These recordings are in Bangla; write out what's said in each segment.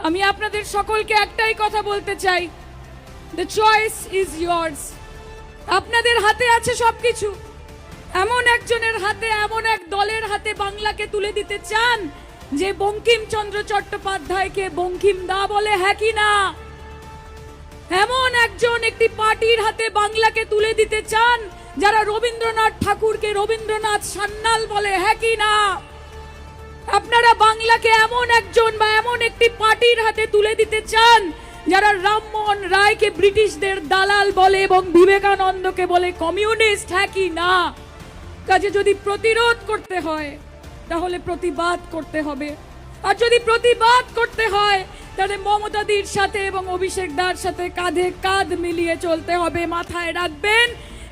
আমি আপনাদের সকলকে একটাই কথা বলতে চাই, দ্য চয়েস ইজ ইয়ার্স। আপনাদের হাতে আছে সবকিছু। এমন একজনের হাতে, এমন এক দলের হাতে বাংলাকে তুলে দিতে চান যে বঙ্কিমচন্দ্র চট্টোপাধ্যায়কে বঙ্কিম দা বলে, হ্যাঁ কি না? এমন একজন একটি পার্টির হাতে বাংলাকে তুলে দিতে চান যারা রবীন্দ্রনাথ ঠাকুরকে রবীন্দ্রনাথ সান্যাল বলে, হ্যাঁ কি না? আপনারা বাংলাকে এমন একজন বা এমন একটি পার্টির হাতে তুলে দিতে চান যারা রামমোহন রায়কে ব্রিটিশদের দালাল বলে এবং বিবেকানন্দকে বলে কমিউনিস্ট, হ্যাঁ কি না? কাজে যদি প্রতিরোধ করতে হয় তাহলে প্রতিবাদ করতে হবে, আর যদি প্রতিবাদ করতে হয় তাহলে মমতাদির সাথে এবং অভিষেক দার সাথে কাঁধে কাঁধ মিলিয়ে চলতে হবে। মাথায় রাখবেন,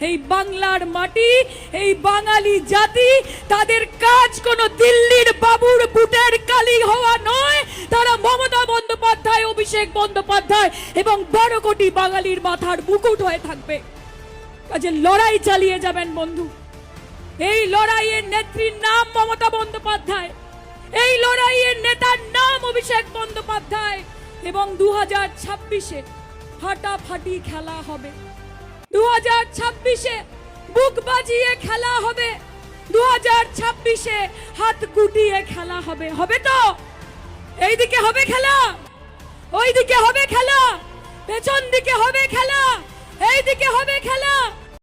এই বাংলার মাটি, এই বাঙালি জাতি, তাদের কাজ কোনো দিল্লির বাবুর বুটের কালি হওয়া নয়। তারা মমতা বন্দ্যোপাধ্যায়, অভিষেক বন্দ্যোপাধ্যায় এবং 12 কোটি বাঙালির মাথার মুকুট হয়ে থাকবে। কাজে লড়াই চালিয়ে যাবেন বন্ধু। এই লড়াইয়ের নেত্রীর নাম মমতা বন্দ্যোপাধ্যায়, এই লড়াইয়ের নেতার নাম অভিষেক বন্দ্যোপাধ্যায়। এবং 2026-এ ফাটাফাটি খেলা হবে, 2026-এ বুক বাজিয়ে খেলা হবে, 2026-এ হাত গুটিয়ে খেলা হবে। হবে তো? এইদিকে হবে খেলা, ওইদিকে হবে খেলা, পেছন দিকে হবে খেলা, এইদিকে হবে খেলা।